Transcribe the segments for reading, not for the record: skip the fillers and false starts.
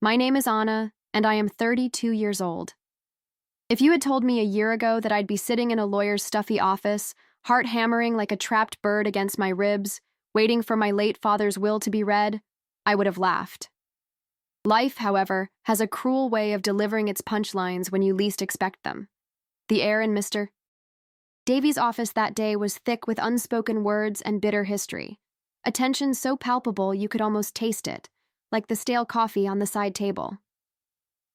My name is Anna, and I am 32 years old. If you had told me a year ago that I'd be sitting in a lawyer's stuffy office, heart hammering like a trapped bird against my ribs, waiting for my late father's will to be read, I would have laughed. Life, however, has a cruel way of delivering its punchlines when you least expect them. The air in Mr. Davies' office that day was thick with unspoken words and bitter history, a tension so palpable you could almost taste it, like the stale coffee on the side table.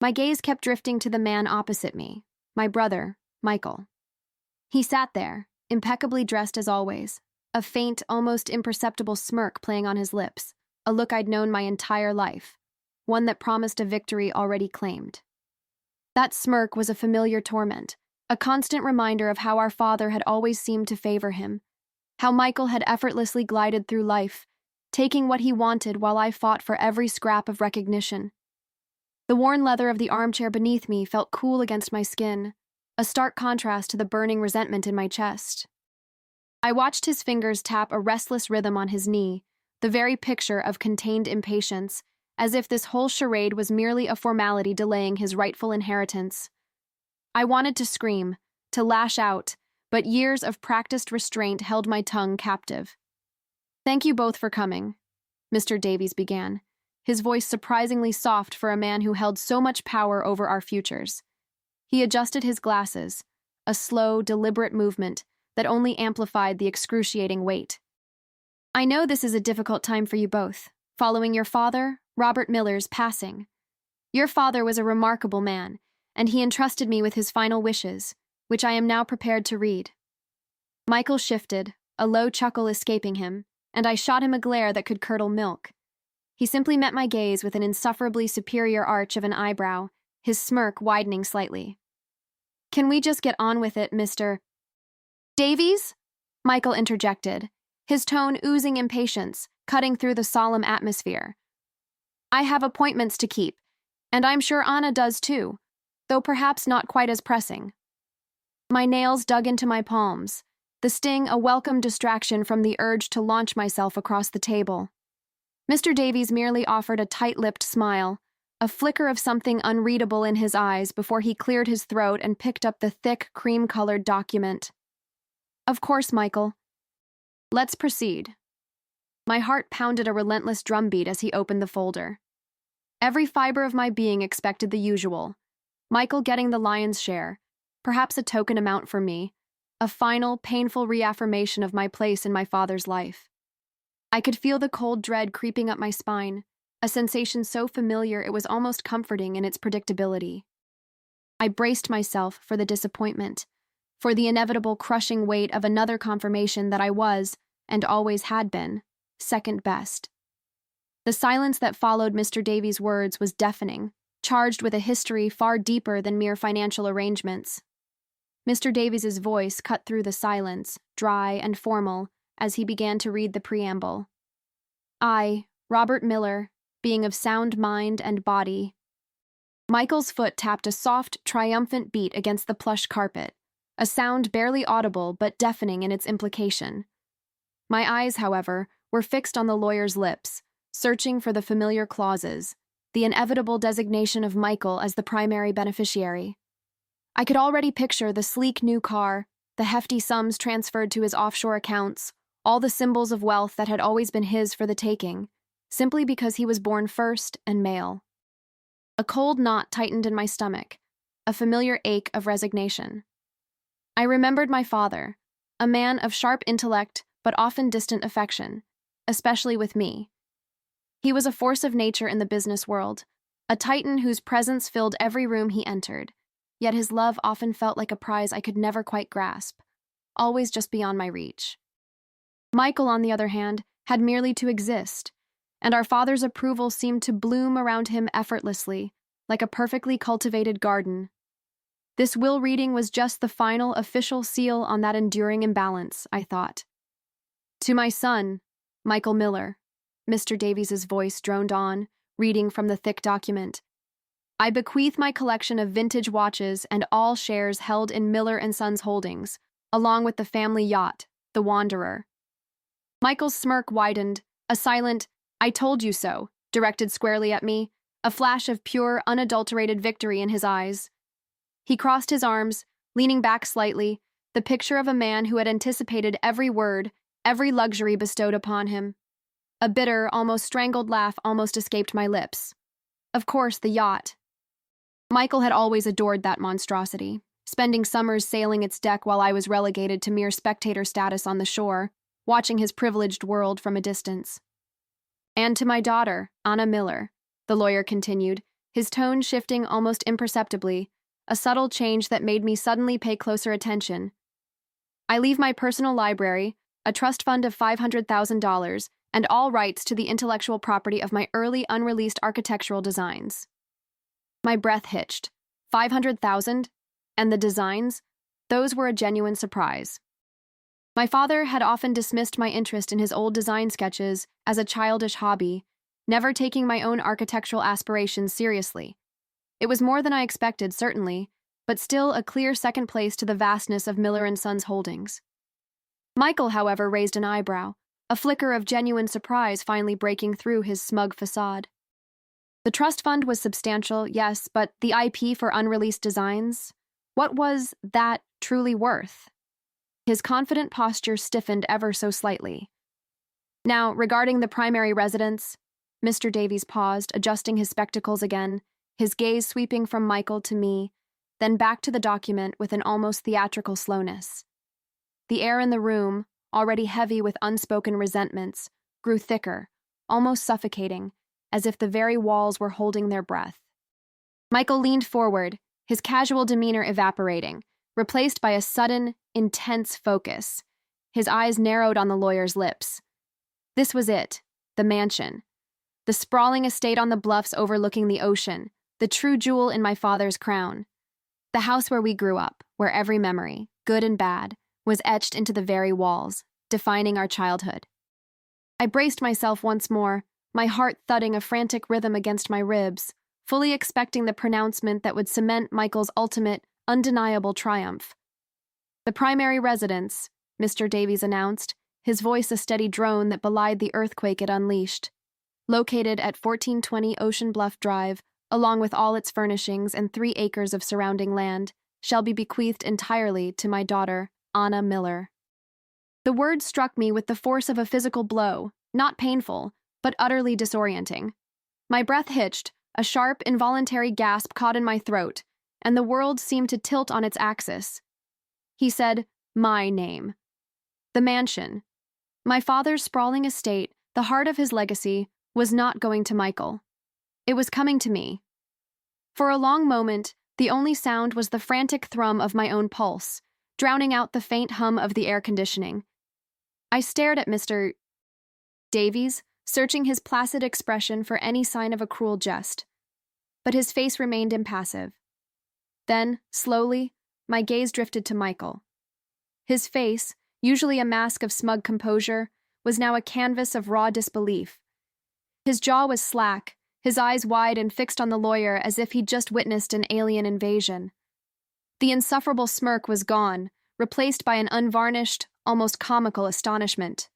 My gaze kept drifting to the man opposite me, my brother, Michael. He sat there, impeccably dressed as always, a faint, almost imperceptible smirk playing on his lips, a look I'd known my entire life, one that promised a victory already claimed. That smirk was a familiar torment, a constant reminder of how our father had always seemed to favor him, how Michael had effortlessly glided through life, taking what he wanted while I fought for every scrap of recognition. The worn leather of the armchair beneath me felt cool against my skin, a stark contrast to the burning resentment in my chest. I watched his fingers tap a restless rhythm on his knee, the very picture of contained impatience, as if this whole charade was merely a formality delaying his rightful inheritance. I wanted to scream, to lash out, but years of practiced restraint held my tongue captive. "Thank you both for coming," Mr. Davies began, his voice surprisingly soft for a man who held so much power over our futures. He adjusted his glasses, a slow, deliberate movement that only amplified the excruciating weight. "I know this is a difficult time for you both, following your father, Robert Miller's, passing. Your father was a remarkable man, and he entrusted me with his final wishes, which I am now prepared to read." Michael shifted, a low chuckle escaping him, and I shot him a glare that could curdle milk. He simply met my gaze with an insufferably superior arch of an eyebrow, his smirk widening slightly. "Can we just get on with it, Mr. Davies?" Michael interjected, his tone oozing impatience, cutting through the solemn atmosphere. "I have appointments to keep, and I'm sure Anna does too, though perhaps not quite as pressing." My nails dug into my palms, the sting a welcome distraction from the urge to launch myself across the table. Mr. Davies merely offered a tight-lipped smile, a flicker of something unreadable in his eyes before he cleared his throat and picked up the thick, cream-colored document. "Of course, Michael. Let's proceed." My heart pounded a relentless drumbeat as he opened the folder. Every fiber of my being expected the usual. Michael getting the lion's share, perhaps a token amount for me, a final, painful reaffirmation of my place in my father's life. I could feel the cold dread creeping up my spine, a sensation so familiar it was almost comforting in its predictability. I braced myself for the disappointment, for the inevitable crushing weight of another confirmation that I was, and always had been, second best. The silence that followed Mr. Davies' words was deafening, charged with a history far deeper than mere financial arrangements. Mr. Davies' voice cut through the silence, dry and formal, as he began to read the preamble. "I, Robert Miller, being of sound mind and body." Michael's foot tapped a soft, triumphant beat against the plush carpet, a sound barely audible but deafening in its implication. My eyes, however, were fixed on the lawyer's lips, searching for the familiar clauses, the inevitable designation of Michael as the primary beneficiary. I could already picture the sleek new car, the hefty sums transferred to his offshore accounts, all the symbols of wealth that had always been his for the taking, simply because he was born first and male. A cold knot tightened in my stomach, a familiar ache of resignation. I remembered my father, a man of sharp intellect but often distant affection, especially with me. He was a force of nature in the business world, a titan whose presence filled every room he entered, yet his love often felt like a prize I could never quite grasp, always just beyond my reach. Michael, on the other hand, had merely to exist, and our father's approval seemed to bloom around him effortlessly, like a perfectly cultivated garden. This will reading was just the final official seal on that enduring imbalance, I thought. "To my son, Michael Miller," Mr. Davies' voice droned on, reading from the thick document. "I bequeath my collection of vintage watches and all shares held in Miller & Sons Holdings, along with the family yacht, the Wanderer." Michael's smirk widened, a silent, "I told you so," directed squarely at me, a flash of pure, unadulterated victory in his eyes. He crossed his arms, leaning back slightly, the picture of a man who had anticipated every word, every luxury bestowed upon him. A bitter, almost strangled laugh almost escaped my lips. Of course, the yacht. Michael had always adored that monstrosity, spending summers sailing its deck while I was relegated to mere spectator status on the shore, watching his privileged world from a distance. And to my daughter, Anna Miller, the lawyer continued, his tone shifting almost imperceptibly, a subtle change that made me suddenly pay closer attention. I leave my personal library, a trust fund of $500,000, and all rights to the intellectual property of my early unreleased architectural designs. My breath hitched. 500,000? And the designs? Those were a genuine surprise. My father had often dismissed my interest in his old design sketches as a childish hobby, never taking my own architectural aspirations seriously. It was more than I expected, certainly, but still a clear second place to the vastness of Miller & Sons Holdings. Michael, however, raised an eyebrow, a flicker of genuine surprise finally breaking through his smug facade. The trust fund was substantial, yes, but the IP for unreleased designs? What was that truly worth? His confident posture stiffened ever so slightly. Now, regarding the primary residence, Mr. Davies paused, adjusting his spectacles again, his gaze sweeping from Michael to me, then back to the document with an almost theatrical slowness. The air in the room, already heavy with unspoken resentments, grew thicker, almost suffocating, as if the very walls were holding their breath. Michael leaned forward, his casual demeanor evaporating, replaced by a sudden, intense focus. His eyes narrowed on the lawyer's lips. This was it, the mansion. The sprawling estate on the bluffs overlooking the ocean, the true jewel in my father's crown. The house where we grew up, where every memory, good and bad, was etched into the very walls, defining our childhood. I braced myself once more, my heart thudding a frantic rhythm against my ribs, fully expecting the pronouncement that would cement Michael's ultimate, undeniable triumph. The primary residence, Mr. Davies announced, his voice a steady drone that belied the earthquake it unleashed. Located at 1420 Ocean Bluff Drive, along with all its furnishings and 3 acres of surrounding land, shall be bequeathed entirely to my daughter, Anna Miller. The word struck me with the force of a physical blow, not painful, but utterly disorienting. My breath hitched, a sharp, involuntary gasp caught in my throat, and the world seemed to tilt on its axis. He said, my name. The mansion. My father's sprawling estate, the heart of his legacy, was not going to Michael. It was coming to me. For a long moment, the only sound was the frantic thrum of my own pulse, drowning out the faint hum of the air conditioning. I stared at Mr. Davies, searching his placid expression for any sign of a cruel jest. But his face remained impassive. Then, slowly, my gaze drifted to Michael. His face, usually a mask of smug composure, was now a canvas of raw disbelief. His jaw was slack, his eyes wide and fixed on the lawyer as if he'd just witnessed an alien invasion. The insufferable smirk was gone, replaced by an unvarnished, almost comical astonishment.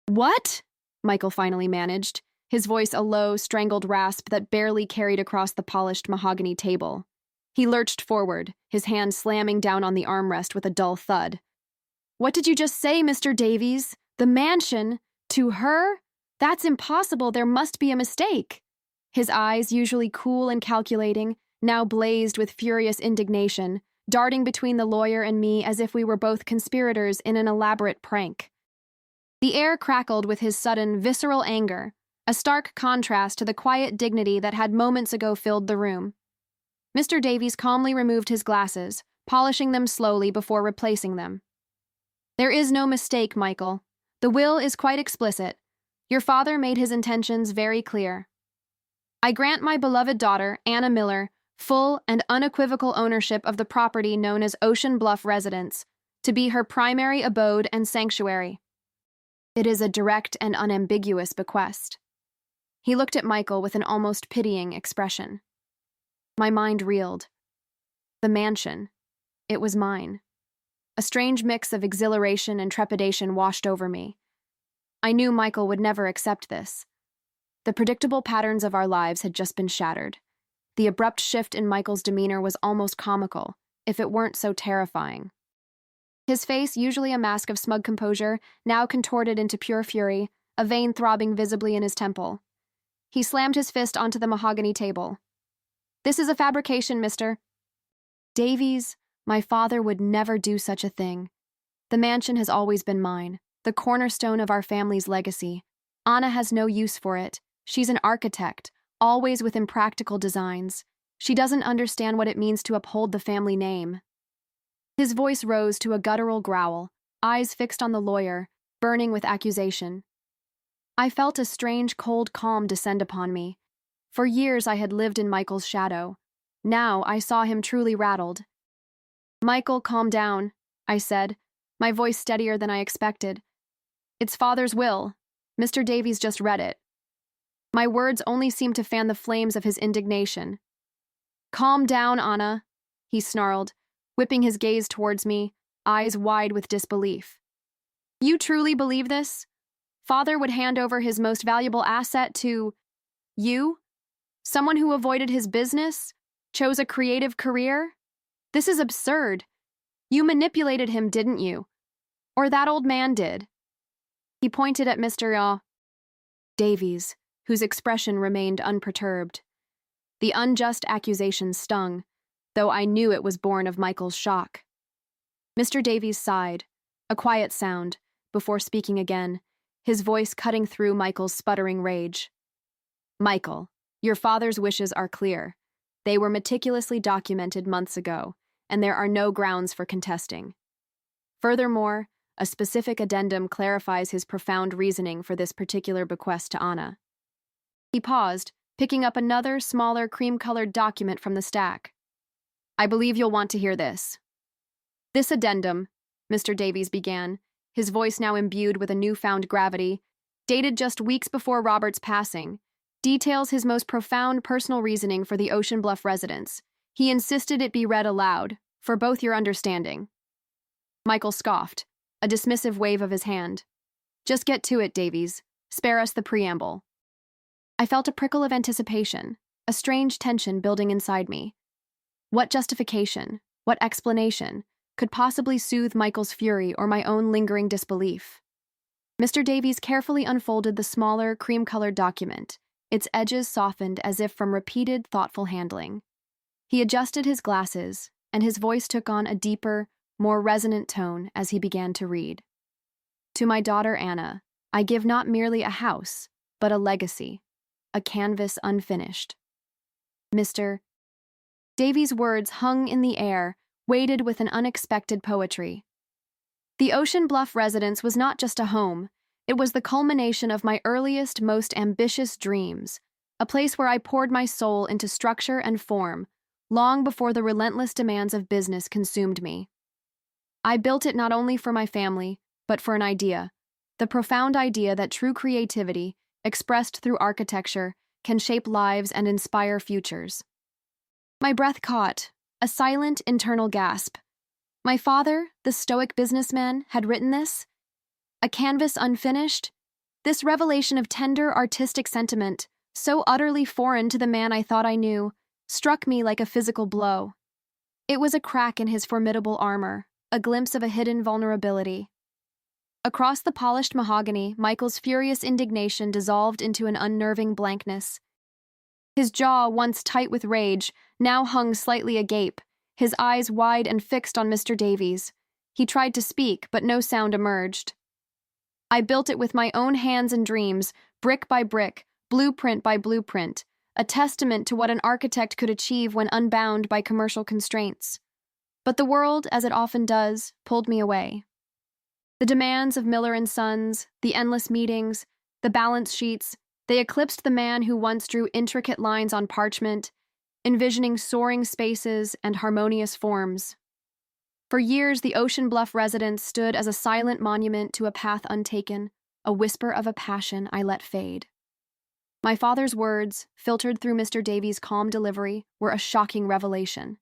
"What?" Michael finally managed, his voice a low, strangled rasp that barely carried across the polished mahogany table. He lurched forward, his hand slamming down on the armrest with a dull thud. "What did you just say, Mr. Davies? The mansion? To her? That's impossible, there must be a mistake." His eyes, usually cool and calculating, now blazed with furious indignation, darting between the lawyer and me as if we were both conspirators in an elaborate prank. The air crackled with his sudden, visceral anger, a stark contrast to the quiet dignity that had moments ago filled the room. Mr. Davies calmly removed his glasses, polishing them slowly before replacing them. "There is no mistake, Michael. The will is quite explicit. Your father made his intentions very clear. I grant my beloved daughter, Anna Miller, full and unequivocal ownership of the property known as Ocean Bluff Residence, to be her primary abode and sanctuary. It is a direct and unambiguous bequest." He looked at Michael with an almost pitying expression. My mind reeled. The mansion. It was mine. A strange mix of exhilaration and trepidation washed over me. I knew Michael would never accept this. The predictable patterns of our lives had just been shattered. The abrupt shift in Michael's demeanor was almost comical, if it weren't so terrifying. His face, usually a mask of smug composure, now contorted into pure fury, a vein throbbing visibly in his temple. He slammed his fist onto the mahogany table. "This is a fabrication, mister." "Davies, my father would never do such a thing. The mansion has always been mine, the cornerstone of our family's legacy. Anna has no use for it. She's an architect, always with impractical designs. She doesn't understand what it means to uphold the family name." His voice rose to a guttural growl, eyes fixed on the lawyer, burning with accusation. I felt a strange, cold calm descend upon me. For years I had lived in Michael's shadow. Now I saw him truly rattled. "Michael, calm down," I said, my voice steadier than I expected. "It's father's will. Mr. Davies just read it." My words only seemed to fan the flames of his indignation. "Calm down, Anna," he snarled, whipping his gaze towards me, eyes wide with disbelief. "You truly believe this? Father would hand over his most valuable asset to you? Someone who avoided his business, chose a creative career? This is absurd. You manipulated him, didn't you? Or that old man did." He pointed at Mr. Davies, whose expression remained unperturbed. The unjust accusation stung, though I knew it was born of Michael's shock. Mr. Davies sighed, a quiet sound, before speaking again, his voice cutting through Michael's sputtering rage. "Michael, your father's wishes are clear. They were meticulously documented months ago, and there are no grounds for contesting. Furthermore, a specific addendum clarifies his profound reasoning for this particular bequest to Anna." He paused, picking up another, smaller, cream-colored document from the stack. "I believe you'll want to hear this." "This addendum," Mr. Davies began, his voice now imbued with a newfound gravity, dated just weeks before Robert's passing, details his most profound personal reasoning for the Ocean Bluff residence. He insisted it be read aloud, for both your understanding. Michael scoffed, a dismissive wave of his hand. "Just get to it, Davies. Spare us the preamble." I felt a prickle of anticipation, a strange tension building inside me. What justification, what explanation, could possibly soothe Michael's fury or my own lingering disbelief? Mr. Davies carefully unfolded the smaller, cream-colored document, its edges softened as if from repeated, thoughtful handling. He adjusted his glasses, and his voice took on a deeper, more resonant tone as he began to read. "To my daughter Anna, I give not merely a house, but a legacy, a canvas unfinished." Mr. Davies' words hung in the air, weighted with an unexpected poetry. The Ocean Bluff residence was not just a home, it was the culmination of my earliest, most ambitious dreams, a place where I poured my soul into structure and form, long before the relentless demands of business consumed me. I built it not only for my family, but for an idea, the profound idea that true creativity, expressed through architecture, can shape lives and inspire futures. My breath caught, a silent internal gasp. My father, the stoic businessman, had written this? A canvas unfinished? This revelation of tender artistic sentiment, so utterly foreign to the man I thought I knew, struck me like a physical blow. It was a crack in his formidable armor, a glimpse of a hidden vulnerability. Across the polished mahogany, Michael's furious indignation dissolved into an unnerving blankness. His jaw, once tight with rage, now hung slightly agape, his eyes wide and fixed on Mr. Davies. He tried to speak, but no sound emerged. "I built it with my own hands and dreams, brick by brick, blueprint by blueprint, a testament to what an architect could achieve when unbound by commercial constraints. But the world, as it often does, pulled me away. The demands of Miller and Sons, the endless meetings, the balance sheets, they eclipsed the man who once drew intricate lines on parchment, envisioning soaring spaces and harmonious forms. For years, the Ocean Bluff residence stood as a silent monument to a path untaken, a whisper of a passion I let fade. My father's words, filtered through Mr. Davies' calm delivery, were a shocking revelation.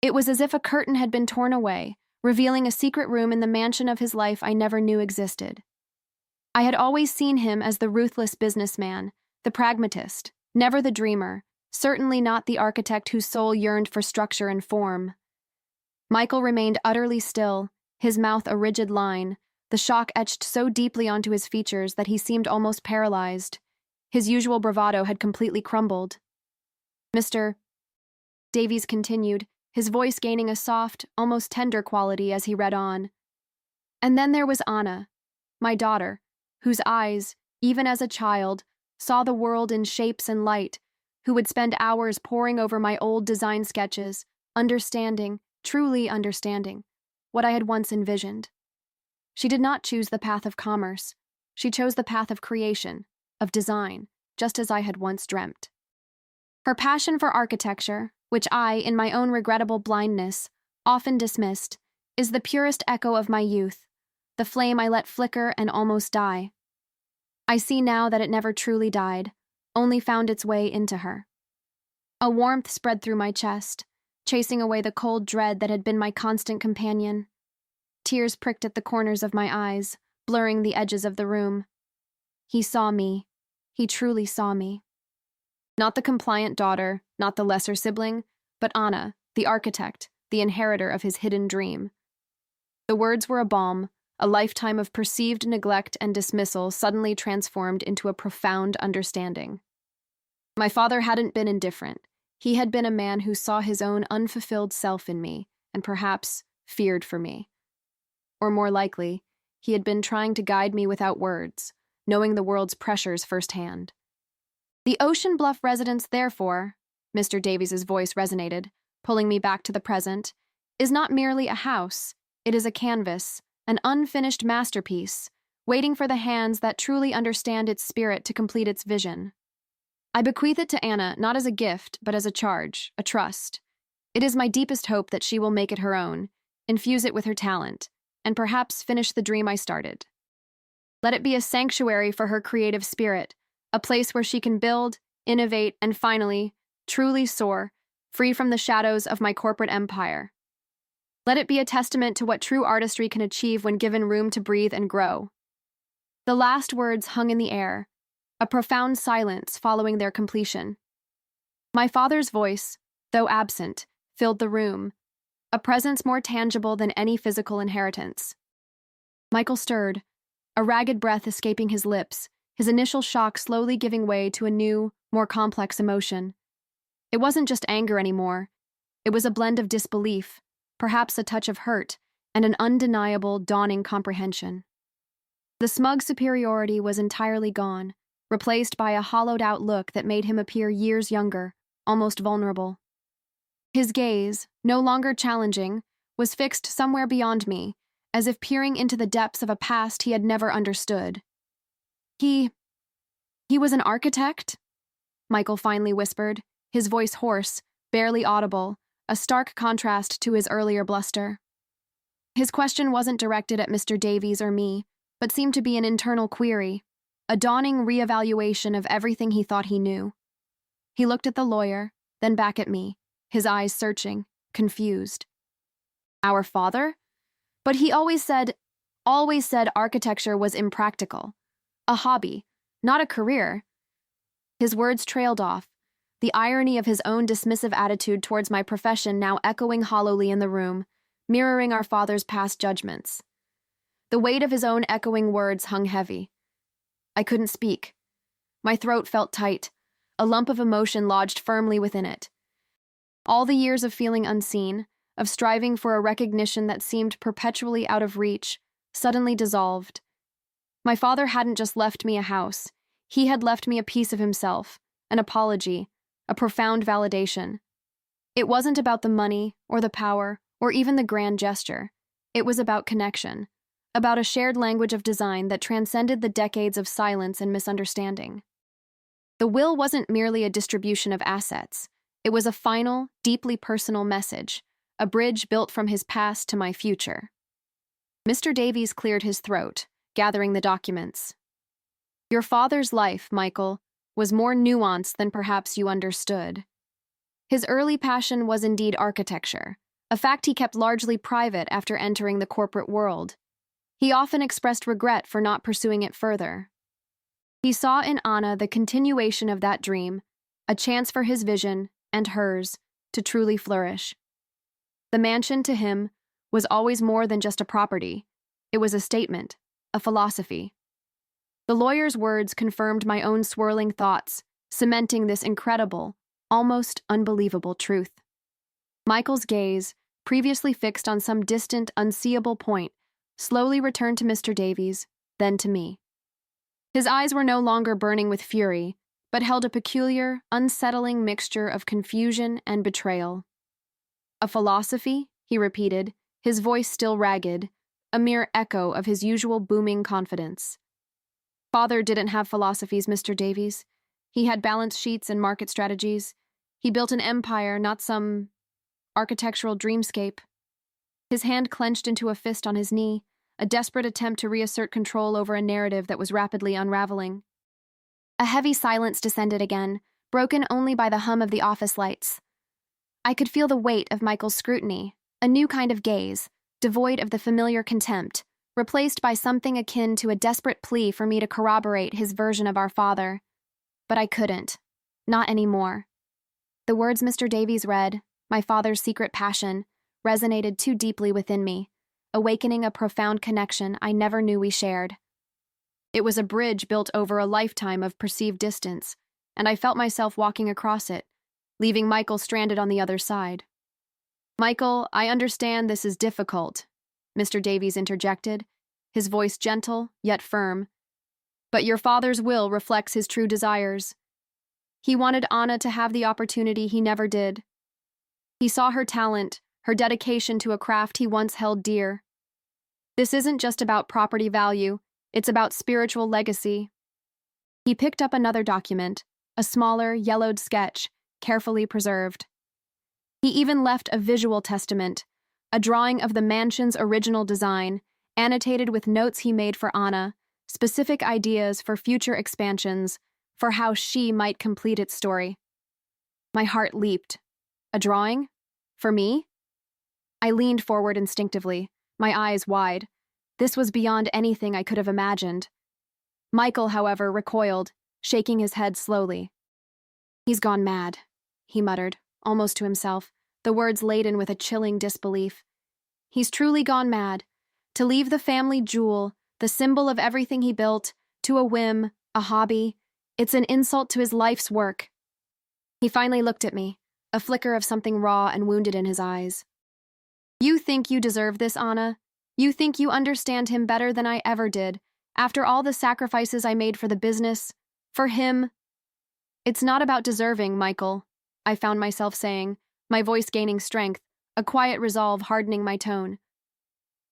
It was as if a curtain had been torn away, revealing a secret room in the mansion of his life I never knew existed. I had always seen him as the ruthless businessman, the pragmatist, never the dreamer, certainly not the architect whose soul yearned for structure and form. Michael remained utterly still, his mouth a rigid line, the shock etched so deeply onto his features that he seemed almost paralyzed. His usual bravado had completely crumbled. Mr. Davies continued, his voice gaining a soft, almost tender quality as he read on. And then there was Anna, my daughter, whose eyes, even as a child, saw the world in shapes and light, who would spend hours poring over my old design sketches, understanding, truly understanding, what I had once envisioned. She did not choose the path of commerce. She chose the path of creation, of design, just as I had once dreamt. Her passion for architecture, which I, in my own regrettable blindness, often dismissed, is the purest echo of my youth, the flame I let flicker and almost die. I see now that it never truly died, only found its way into her. A warmth spread through my chest, chasing away the cold dread that had been my constant companion. Tears pricked at the corners of my eyes, blurring the edges of the room. He saw me. He truly saw me. Not the compliant daughter, not the lesser sibling, but Anna, the architect, the inheritor of his hidden dream. The words were a balm, a lifetime of perceived neglect and dismissal suddenly transformed into a profound understanding. My father hadn't been indifferent. He had been a man who saw his own unfulfilled self in me, and perhaps feared for me. Or more likely, he had been trying to guide me without words, knowing the world's pressures firsthand. The Ocean Bluff residence, therefore, Mr. Davies's voice resonated, pulling me back to the present, is not merely a house, it is a canvas, an unfinished masterpiece, waiting for the hands that truly understand its spirit to complete its vision. I bequeath it to Anna not as a gift, but as a charge, a trust. It is my deepest hope that she will make it her own, infuse it with her talent, and perhaps finish the dream I started. Let it be a sanctuary for her creative spirit, a place where she can build, innovate, and finally, truly soar, free from the shadows of my corporate empire. Let it be a testament to what true artistry can achieve when given room to breathe and grow. The last words hung in the air, a profound silence following their completion. My father's voice, though absent, filled the room, a presence more tangible than any physical inheritance. Michael stirred, a ragged breath escaping his lips, his initial shock slowly giving way to a new, more complex emotion. It wasn't just anger anymore. It was a blend of disbelief, perhaps a touch of hurt, and an undeniable, dawning comprehension. The smug superiority was entirely gone, replaced by a hollowed-out look that made him appear years younger, almost vulnerable. His gaze, no longer challenging, was fixed somewhere beyond me, as if peering into the depths of a past he had never understood. He was an architect? Michael finally whispered, his voice hoarse, barely audible, a stark contrast to his earlier bluster. His question wasn't directed at Mr. Davies or me, but seemed to be an internal query, a dawning reevaluation of everything he thought he knew. He looked at the lawyer, then back at me, his eyes searching, confused. Our father? But he always said architecture was impractical. A hobby, not a career. His words trailed off, the irony of his own dismissive attitude towards my profession now echoing hollowly in the room, mirroring our father's past judgments. The weight of his own echoing words hung heavy. I couldn't speak. My throat felt tight, a lump of emotion lodged firmly within it. All the years of feeling unseen, of striving for a recognition that seemed perpetually out of reach, suddenly dissolved. My father hadn't just left me a house. He had left me a piece of himself, an apology, a profound validation. It wasn't about the money, or the power, or even the grand gesture. It was about connection, about a shared language of design that transcended the decades of silence and misunderstanding. The will wasn't merely a distribution of assets. It was a final, deeply personal message, a bridge built from his past to my future. Mr. Davies cleared his throat, gathering the documents. Your father's life, Michael, was more nuanced than perhaps you understood. His early passion was indeed architecture, a fact he kept largely private after entering the corporate world. He often expressed regret for not pursuing it further. He saw in Anna the continuation of that dream, a chance for his vision, and hers, to truly flourish. The mansion, to him, was always more than just a property. It was a statement, a philosophy. The lawyer's words confirmed my own swirling thoughts, cementing this incredible, almost unbelievable truth. Michael's gaze, previously fixed on some distant, unseeable point, slowly returned to Mr. Davies, then to me. His eyes were no longer burning with fury, but held a peculiar, unsettling mixture of confusion and betrayal. "A philosophy?" he repeated, his voice still ragged, a mere echo of his usual booming confidence. "Father didn't have philosophies, Mr. Davies. He had balance sheets and market strategies. He built an empire, not some architectural dreamscape." His hand clenched into a fist on his knee, a desperate attempt to reassert control over a narrative that was rapidly unraveling. A heavy silence descended again, broken only by the hum of the office lights. I could feel the weight of Michael's scrutiny, a new kind of gaze, devoid of the familiar contempt, replaced by something akin to a desperate plea for me to corroborate his version of our father. But I couldn't. Not anymore. The words Mr. Davies read, my father's secret passion, resonated too deeply within me, awakening a profound connection I never knew we shared. It was a bridge built over a lifetime of perceived distance, and I felt myself walking across it, leaving Michael stranded on the other side. "Michael, I understand this is difficult," Mr. Davies interjected, his voice gentle yet firm. "But your father's will reflects his true desires. He wanted Anna to have the opportunity he never did. He saw her talent, her dedication to a craft he once held dear. This isn't just about property value, it's about spiritual legacy." He picked up another document, a smaller, yellowed sketch, carefully preserved. He even left a visual testament, a drawing of the mansion's original design, annotated with notes he made for Anna, specific ideas for future expansions, for how she might complete its story. My heart leaped. A drawing? For me? I leaned forward instinctively, my eyes wide. This was beyond anything I could have imagined. Michael, however, recoiled, shaking his head slowly. "He's gone mad," he muttered, almost to himself, the words laden with a chilling disbelief. "He's truly gone mad. To leave the family jewel, the symbol of everything he built, to a whim, a hobby, it's an insult to his life's work." He finally looked at me, a flicker of something raw and wounded in his eyes. "You think you deserve this, Anna? You think you understand him better than I ever did, after all the sacrifices I made for the business, for him?" "It's not about deserving, Michael," I found myself saying, my voice gaining strength, a quiet resolve hardening my tone.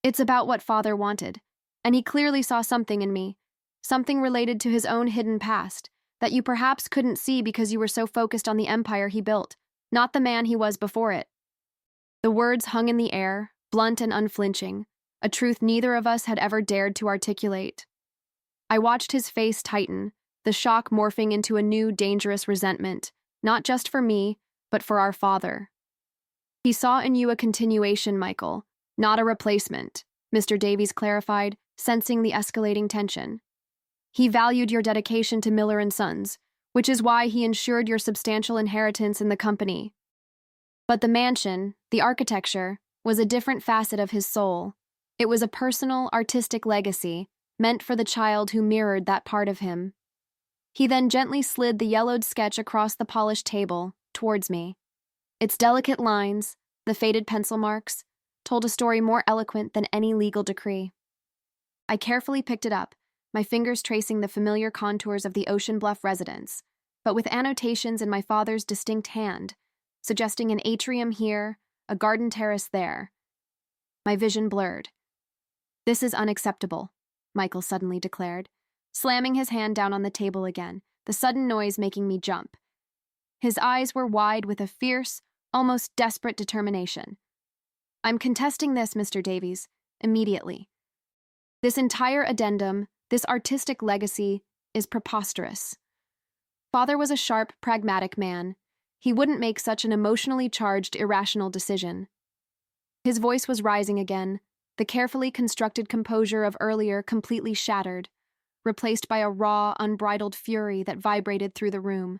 "It's about what Father wanted, and he clearly saw something in me, something related to his own hidden past, that you perhaps couldn't see because you were so focused on the empire he built, not the man he was before it." The words hung in the air, blunt and unflinching, a truth neither of us had ever dared to articulate. I watched his face tighten, the shock morphing into a new, dangerous resentment, not just for me, but for our father. "He saw in you a continuation, Michael, not a replacement," Mr. Davies clarified, sensing the escalating tension. "He valued your dedication to Miller and Sons, which is why he ensured your substantial inheritance in the company. But the mansion, the architecture, was a different facet of his soul. It was a personal, artistic legacy, meant for the child who mirrored that part of him." He then gently slid the yellowed sketch across the polished table, towards me. Its delicate lines, the faded pencil marks, told a story more eloquent than any legal decree. I carefully picked it up, my fingers tracing the familiar contours of the Ocean Bluff residence, but with annotations in my father's distinct hand, suggesting an atrium here, a garden terrace there. My vision blurred. "This is unacceptable," Michael suddenly declared, slamming his hand down on the table again, the sudden noise making me jump. His eyes were wide with a fierce, almost desperate determination. "I'm contesting this, Mr. Davies, immediately. This entire addendum, this artistic legacy, is preposterous. Father was a sharp, pragmatic man. He wouldn't make such an emotionally charged, irrational decision." His voice was rising again, the carefully constructed composure of earlier completely shattered. replaced by a raw, unbridled fury that vibrated through the room.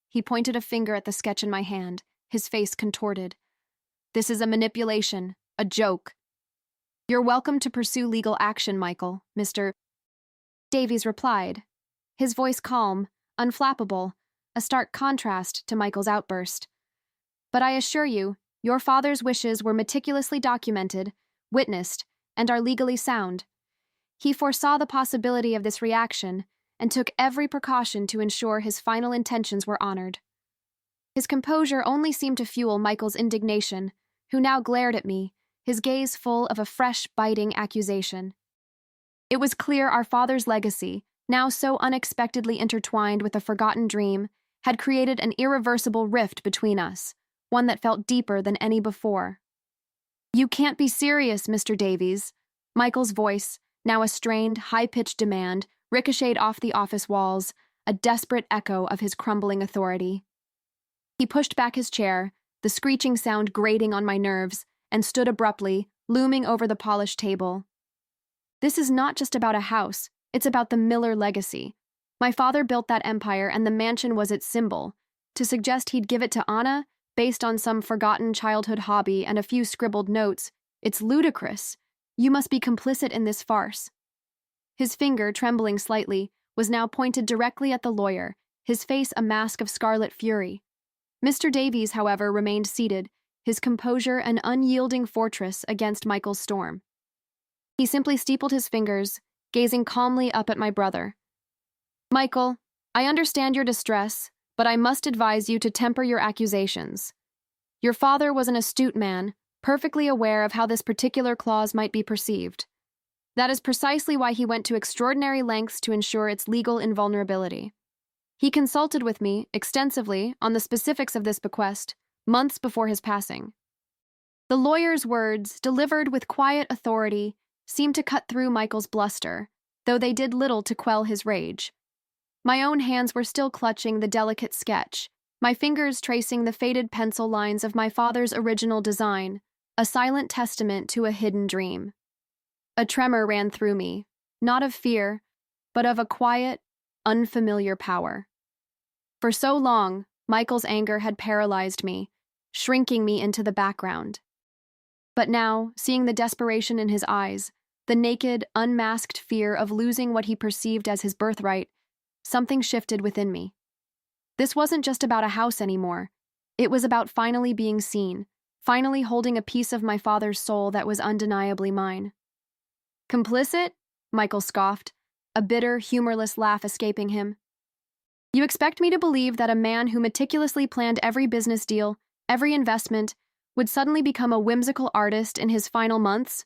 He pointed a finger at the sketch in my hand, his face contorted. "This is a manipulation, a joke. You're welcome to pursue legal action, Michael," Mr. Davies replied, his voice calm, unflappable, a stark contrast to Michael's outburst. "But I assure you, your father's wishes were meticulously documented, witnessed, and are legally sound. He foresaw the possibility of this reaction and took every precaution to ensure his final intentions were honored." His composure only seemed to fuel Michael's indignation, who now glared at me, his gaze full of a fresh, biting accusation. It was clear our father's legacy, now so unexpectedly intertwined with a forgotten dream, had created an irreversible rift between us, one that felt deeper than any before. "You can't be serious, Mr. Davies." Michael's voice, now a strained, high-pitched demand, ricocheted off the office walls, a desperate echo of his crumbling authority. He pushed back his chair, the screeching sound grating on my nerves, and stood abruptly, looming over the polished table. "This is not just about a house, it's about the Miller legacy. My father built that empire and the mansion was its symbol. To suggest he'd give it to Anna, based on some forgotten childhood hobby and a few scribbled notes, it's ludicrous. You must be complicit in this farce." His finger, trembling slightly, was now pointed directly at the lawyer, his face a mask of scarlet fury. Mr. Davies, however, remained seated, his composure an unyielding fortress against Michael's storm. He simply steepled his fingers, gazing calmly up at my brother. "Michael, I understand your distress, but I must advise you to temper your accusations. Your father was an astute man, perfectly aware of how this particular clause might be perceived. That is precisely why he went to extraordinary lengths to ensure its legal invulnerability. He consulted with me extensively on the specifics of this bequest months before his passing." The lawyer's words, delivered with quiet authority, seemed to cut through Michael's bluster, though they did little to quell his rage. My own hands were still clutching the delicate sketch, my fingers tracing the faded pencil lines of my father's original design, a silent testament to a hidden dream. A tremor ran through me, not of fear, but of a quiet, unfamiliar power. For so long, Michael's anger had paralyzed me, shrinking me into the background. But now, seeing the desperation in his eyes, the naked, unmasked fear of losing what he perceived as his birthright, something shifted within me. This wasn't just about a house anymore. It was about finally being seen, finally holding a piece of my father's soul that was undeniably mine. "Complicit?" Michael scoffed, a bitter, humorless laugh escaping him. "You expect me to believe that a man who meticulously planned every business deal, every investment, would suddenly become a whimsical artist in his final months?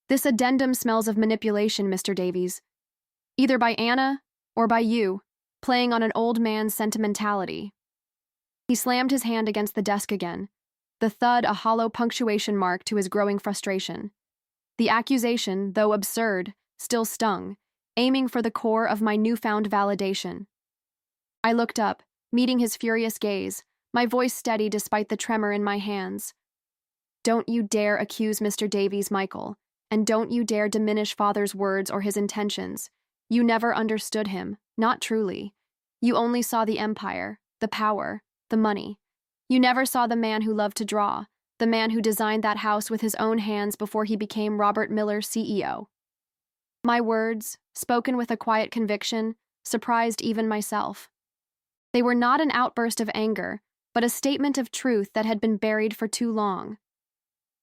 This addendum smells of manipulation, Mr. Davies. Either by Anna or by you, playing on an old man's sentimentality." He slammed his hand against the desk again, the thud a hollow punctuation mark to his growing frustration. The accusation, though absurd, still stung, aiming for the core of my newfound validation. I looked up, meeting his furious gaze, my voice steady despite the tremor in my hands. "Don't you dare accuse Mr. Davies, Michael, and don't you dare diminish Father's words or his intentions. You never understood him, not truly. You only saw the empire, the power, the money. You never saw the man who loved to draw, the man who designed that house with his own hands before he became Robert Miller, CEO." My words, spoken with a quiet conviction, surprised even myself. They were not an outburst of anger, but a statement of truth that had been buried for too long.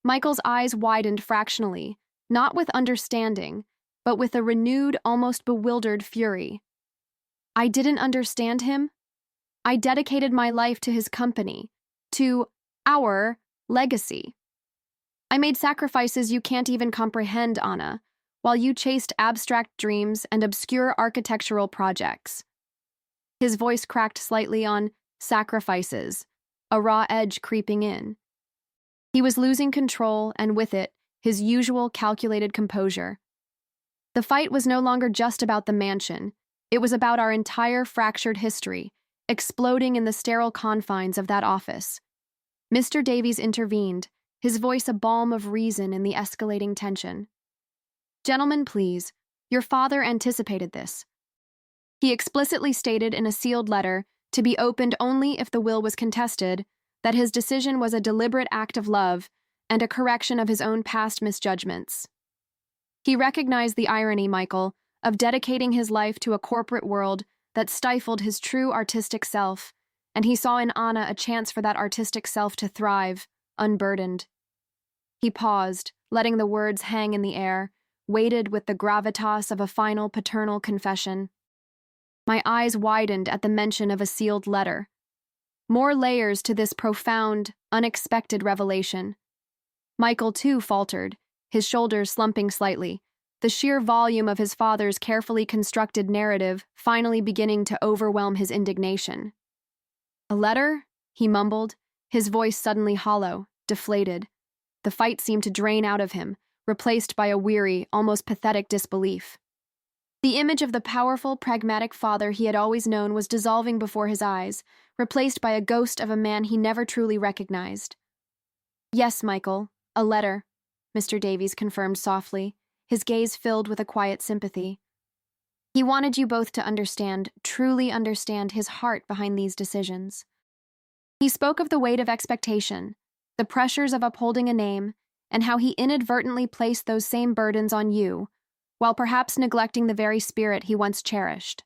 Michael's eyes widened fractionally, not with understanding, but with a renewed, almost bewildered fury. I didn't understand him. I dedicated my life to his company, to our legacy. I made sacrifices you can't even comprehend, Anna, while you chased abstract dreams and obscure architectural projects. His voice cracked slightly on sacrifices, a raw edge creeping in. He was losing control, and with it, his usual calculated composure. The fight was no longer just about the mansion. It was about our entire fractured history, exploding in the sterile confines of that office. Mr. Davies intervened, his voice a balm of reason in the escalating tension. "Gentlemen, please, Your father anticipated this. He explicitly stated in a sealed letter, to be opened only if the will was contested, that his decision was a deliberate act of love and a correction of his own past misjudgments. He recognized the irony, Michael, of dedicating his life to a corporate world that stifled his true artistic self, and he saw in Anna a chance for that artistic self to thrive, unburdened. He paused, letting the words hang in the air, weighted with the gravitas of a final paternal confession. My eyes widened at the mention of a sealed letter. More layers to this profound, unexpected revelation. Michael, too, faltered, his shoulders slumping slightly, the sheer volume of his father's carefully constructed narrative finally beginning to overwhelm his indignation. "A letter?" he mumbled, his voice suddenly hollow, deflated. The fight seemed to drain out of him, replaced by a weary, almost pathetic disbelief. The image of the powerful, pragmatic father he had always known was dissolving before his eyes, replaced by a ghost of a man he never truly recognized. "Yes, Michael, a letter," Mr. Davies confirmed softly, his gaze filled with a quiet sympathy. "He wanted you both to understand, truly understand his heart behind these decisions. He spoke of the weight of expectation, the pressures of upholding a name, and how he inadvertently placed those same burdens on you, while perhaps neglecting the very spirit he once cherished."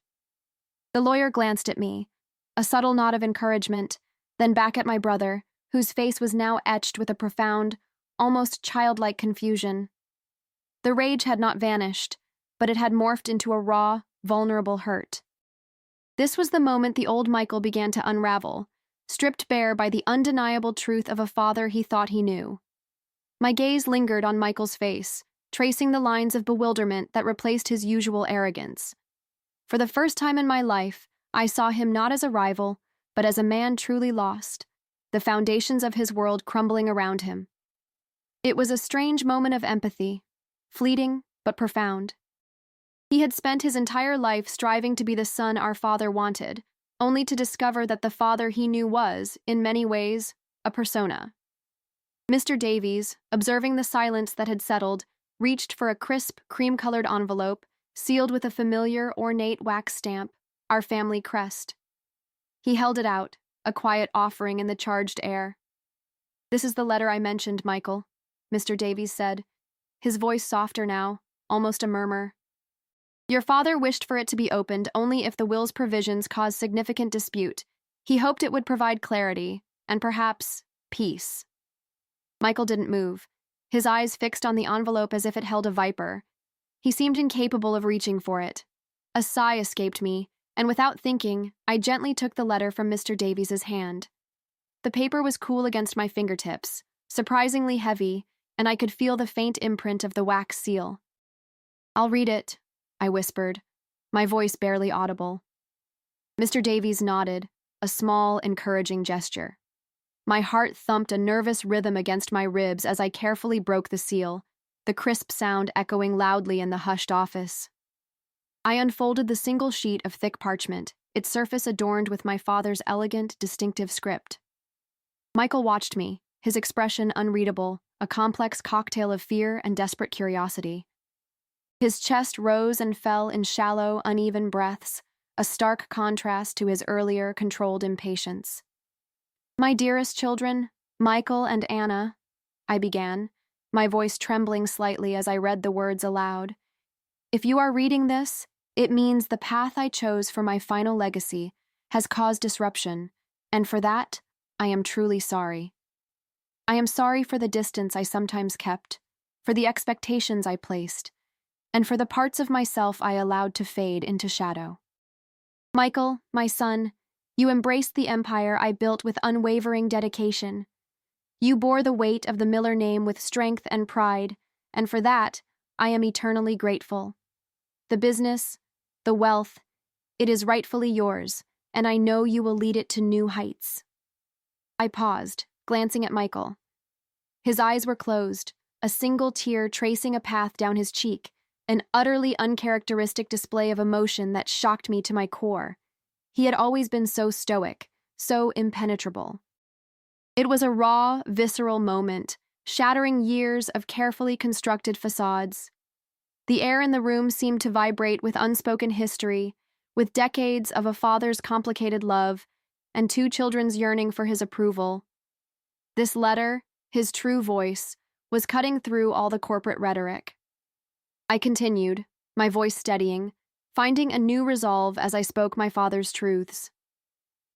The lawyer glanced at me, a subtle nod of encouragement, then back at my brother, whose face was now etched with a profound, almost childlike confusion. The rage had not vanished, but it had morphed into a raw, vulnerable hurt. This was the moment the old Michael began to unravel, stripped bare by the undeniable truth of a father he thought he knew. My gaze lingered on Michael's face, tracing the lines of bewilderment that replaced his usual arrogance. For the first time in my life, I saw him not as a rival, but as a man truly lost, the foundations of his world crumbling around him. It was a strange moment of empathy, fleeting but profound. He had spent his entire life striving to be the son our father wanted, only to discover that the father he knew was, in many ways, a persona. Mr. Davies, observing the silence that had settled, reached for a crisp, cream-colored envelope, sealed with a familiar, ornate wax stamp, our family crest. He held it out, a quiet offering in the charged air. "This is the letter I mentioned, Michael," Mr. Davies said, his voice softer now, almost a murmur. "Your father wished for it to be opened only if the will's provisions caused significant dispute. He hoped it would provide clarity, and perhaps peace." Michael didn't move, his eyes fixed on the envelope as if it held a viper. He seemed incapable of reaching for it. A sigh escaped me, and without thinking, I gently took the letter from Mr. Davies's hand. The paper was cool against my fingertips, surprisingly heavy, and I could feel the faint imprint of the wax seal. "I'll read it," I whispered, my voice barely audible. Mr. Davies nodded, a small, encouraging gesture. My heart thumped a nervous rhythm against my ribs as I carefully broke the seal, the crisp sound echoing loudly in the hushed office. I unfolded the single sheet of thick parchment, its surface adorned with my father's elegant, distinctive script. Michael watched me, his expression unreadable, a complex cocktail of fear and desperate curiosity. His chest rose and fell in shallow, uneven breaths, a stark contrast to his earlier, controlled impatience. "My dearest children, Michael and Anna," I began, my voice trembling slightly as I read the words aloud. "If you are reading this, it means the path I chose for my final legacy has caused disruption, and for that, I am truly sorry. I am sorry for the distance I sometimes kept, for the expectations I placed, and for the parts of myself I allowed to fade into shadow. Michael, my son, you embraced the empire I built with unwavering dedication. You bore the weight of the Miller name with strength and pride, and for that, I am eternally grateful. The business, the wealth, it is rightfully yours, and I know you will lead it to new heights." I paused, glancing at Michael. His eyes were closed, a single tear tracing a path down his cheek, an utterly uncharacteristic display of emotion that shocked me to my core. He had always been so stoic, so impenetrable. It was a raw, visceral moment, shattering years of carefully constructed facades. The air in the room seemed to vibrate with unspoken history, with decades of a father's complicated love and two children's yearning for his approval. This letter, his true voice, was cutting through all the corporate rhetoric. I continued, my voice steadying, finding a new resolve as I spoke my father's truths.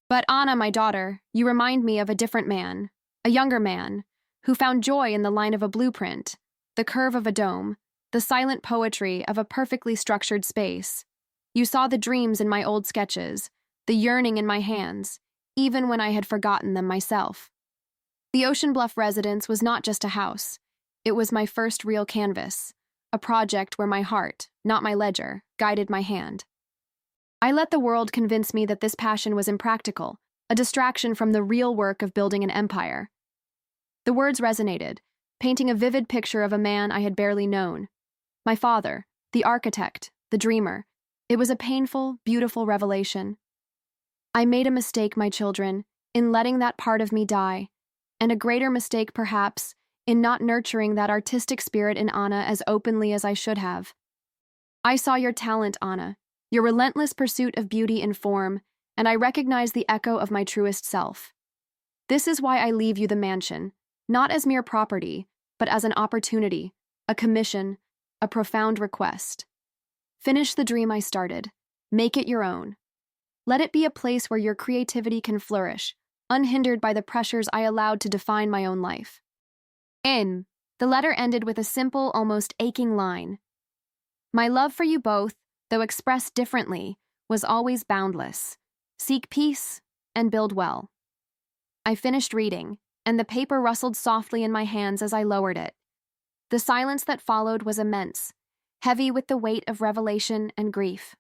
But Anna, my daughter, you remind me of a different man, a younger man, who found joy in the line of a blueprint, the curve of a dome, the silent poetry of a perfectly structured space. You saw the dreams in my old sketches, the yearning in my hands, even when I had forgotten them myself. The Ocean Bluff residence was not just a house. It was my first real canvas, a project where my heart, not my ledger, guided my hand. I let the world convince me that this passion was impractical, a distraction from the real work of building an empire. The words resonated, painting a vivid picture of a man I had barely known. My father, the architect, the dreamer. It was a painful, beautiful revelation. I made a mistake, my children, in letting that part of me die, and a greater mistake, perhaps, in not nurturing that artistic spirit in Anna as openly as I should have. I saw your talent, Anna, your relentless pursuit of beauty in form, and I recognized the echo of my truest self. This is why I leave you the mansion, not as mere property, but as an opportunity, a commission, a profound request. Finish the dream I started. Make it your own. Let it be a place where your creativity can flourish, unhindered by the pressures I allowed to define my own life. The letter ended with a simple, almost aching line. My love for you both, though expressed differently, was always boundless. Seek peace and build well. I finished reading, and the paper rustled softly in my hands as I lowered it. The silence that followed was immense, heavy with the weight of revelation and grief.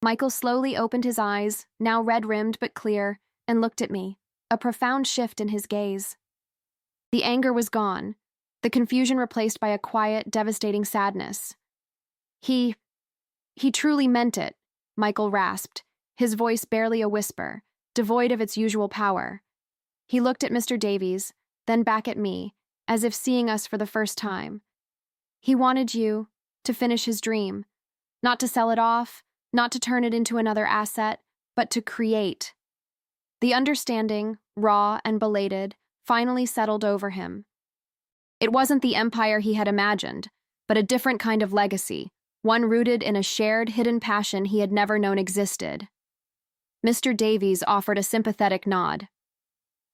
Michael slowly opened his eyes, now red-rimmed but clear, and looked at me, a profound shift in his gaze. The anger was gone, the confusion replaced by a quiet, devastating sadness. He truly meant it, Michael rasped, his voice barely a whisper, devoid of its usual power. He looked at Mr. Davies, then back at me, as if seeing us for the first time. He wanted you to finish his dream, not to sell it off, not to turn it into another asset, but to create. The understanding, raw and belated, finally settled over him. It wasn't the empire he had imagined, but a different kind of legacy, one rooted in a shared, hidden passion he had never known existed. Mr. Davies offered a sympathetic nod.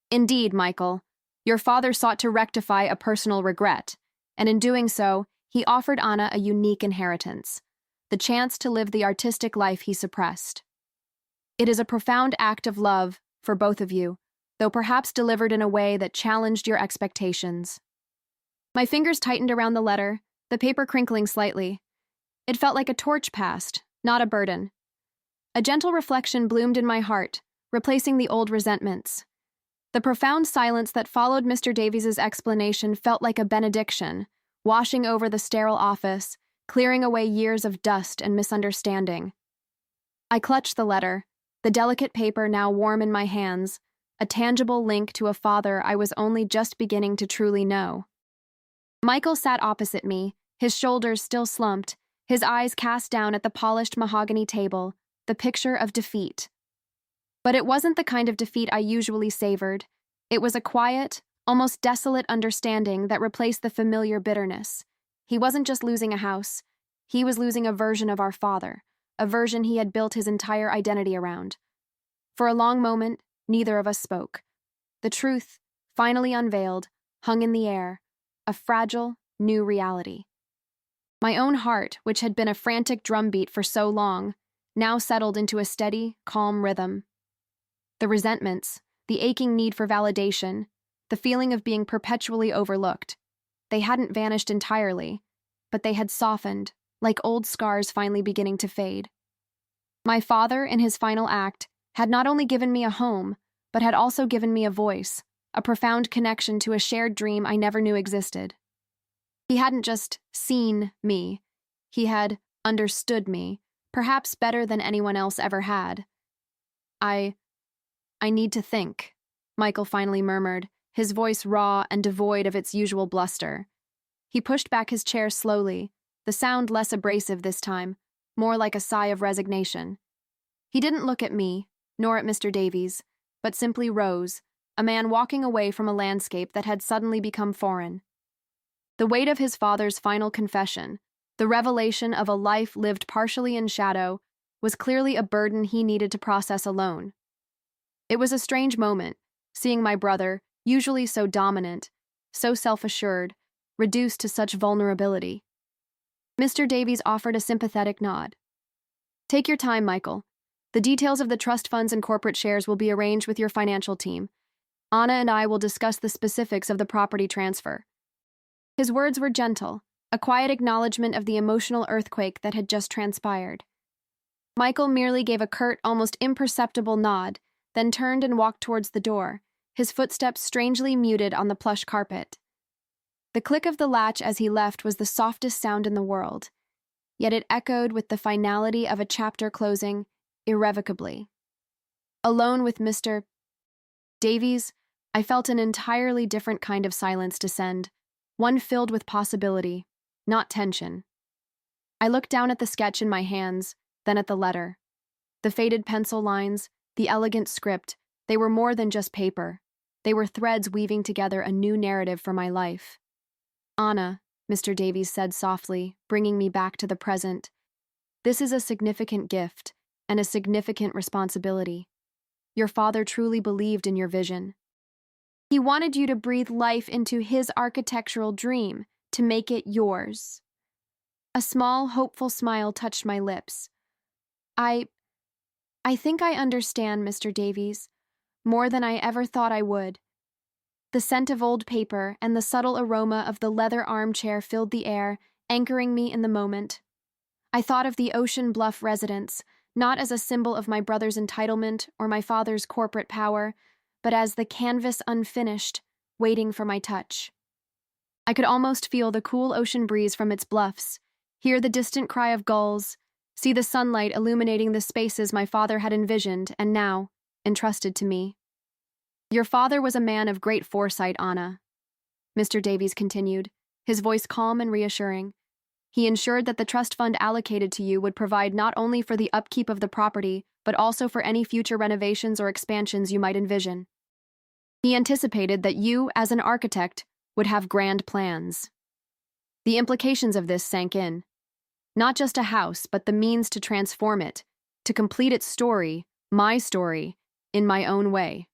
Indeed, Michael, your father sought to rectify a personal regret, and in doing so, he offered Anna a unique inheritance, the chance to live the artistic life he suppressed. It is a profound act of love for both of you, though perhaps delivered in a way that challenged your expectations. My fingers tightened around the letter, the paper crinkling slightly. It felt like a torch passed, not a burden. A gentle reflection bloomed in my heart, replacing the old resentments. The profound silence that followed Mr. Davies's explanation felt like a benediction, washing over the sterile office, clearing away years of dust and misunderstanding. I clutched the letter, the delicate paper now warm in my hands, a tangible link to a father I was only just beginning to truly know. Michael sat opposite me, his shoulders still slumped, his eyes cast down at the polished mahogany table, the picture of defeat. But it wasn't the kind of defeat I usually savored. It was a quiet, almost desolate understanding that replaced the familiar bitterness. He wasn't just losing a house. He was losing a version of our father, a version he had built his entire identity around. For a long moment, neither of us spoke. The truth, finally unveiled, hung in the air, a fragile, new reality. My own heart, which had been a frantic drumbeat for so long, now settled into a steady, calm rhythm. The resentments, the aching need for validation, the feeling of being perpetually overlooked, they hadn't vanished entirely, but they had softened, like old scars finally beginning to fade. My father, in his final act, had not only given me a home, but had also given me a voice, a profound connection to a shared dream I never knew existed. He hadn't just seen me, he had understood me, perhaps better than anyone else ever had. I need to think, Michael finally murmured, his voice raw and devoid of its usual bluster. He pushed back his chair slowly, the sound less abrasive this time, more like a sigh of resignation. He didn't look at me, nor at Mr. Davies, but simply rose, a man walking away from a landscape that had suddenly become foreign. The weight of his father's final confession, the revelation of a life lived partially in shadow, was clearly a burden he needed to process alone. It was a strange moment, seeing my brother, usually so dominant, so self-assured, reduced to such vulnerability. Mr. Davies offered a sympathetic nod. "Take your time, Michael. The details of the trust funds and corporate shares will be arranged with your financial team. Anna and I will discuss the specifics of the property transfer." His words were gentle, a quiet acknowledgement of the emotional earthquake that had just transpired. Michael merely gave a curt, almost imperceptible nod, then turned and walked towards the door, his footsteps strangely muted on the plush carpet. The click of the latch as he left was the softest sound in the world, yet it echoed with the finality of a chapter closing, irrevocably. Alone with Mr. Davies, I felt an entirely different kind of silence descend, one filled with possibility, not tension. I looked down at the sketch in my hands, then at the letter. The faded pencil lines, the elegant script, they were more than just paper. They were threads weaving together a new narrative for my life. "Anna," Mr. Davies said softly, bringing me back to the present, "this is a significant gift and a significant responsibility. Your father truly believed in your vision. He wanted you to breathe life into his architectural dream, to make it yours." A small, hopeful smile touched my lips. I think I understand, Mr. Davies, more than I ever thought I would." The scent of old paper and the subtle aroma of the leather armchair filled the air, anchoring me in the moment. I thought of the Ocean Bluff residence, not as a symbol of my brother's entitlement or my father's corporate power, but as the canvas unfinished, waiting for my touch. I could almost feel the cool ocean breeze from its bluffs, hear the distant cry of gulls, see the sunlight illuminating the spaces my father had envisioned and now entrusted to me. "Your father was a man of great foresight, Anna," Mr. Davies continued, his voice calm and reassuring. "He ensured that the trust fund allocated to you would provide not only for the upkeep of the property, but also for any future renovations or expansions you might envision. He anticipated that you, as an architect, would have grand plans." The implications of this sank in. Not just a house, but the means to transform it, to complete its story, my story, in my own way.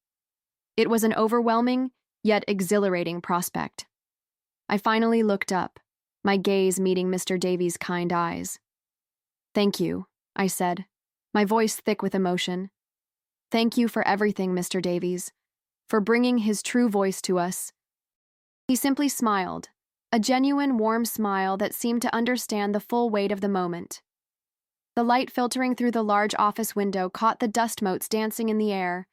It was an overwhelming, yet exhilarating prospect. I finally looked up, my gaze meeting Mr. Davies' kind eyes. "Thank you," I said, my voice thick with emotion. "Thank you for everything, Mr. Davies, for bringing his true voice to us." He simply smiled, a genuine, warm smile that seemed to understand the full weight of the moment. The light filtering through the large office window caught the dust motes dancing in the air,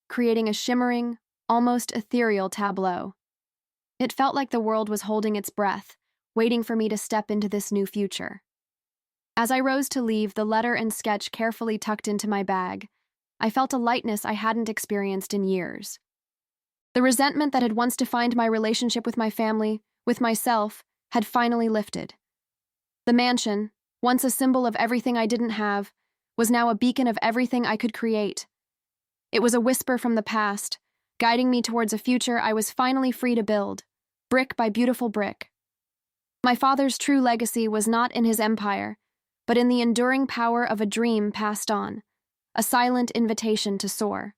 creating a shimmering, almost ethereal tableau. It felt like the world was holding its breath, waiting for me to step into this new future. As I rose to leave, the letter and sketch carefully tucked into my bag, I felt a lightness I hadn't experienced in years. The resentment that had once defined my relationship with my family, with myself, had finally lifted. The mansion, once a symbol of everything I didn't have, was now a beacon of everything I could create. It was a whisper from the past, guiding me towards a future I was finally free to build, brick by beautiful brick. My father's true legacy was not in his empire, but in the enduring power of a dream passed on, a silent invitation to soar.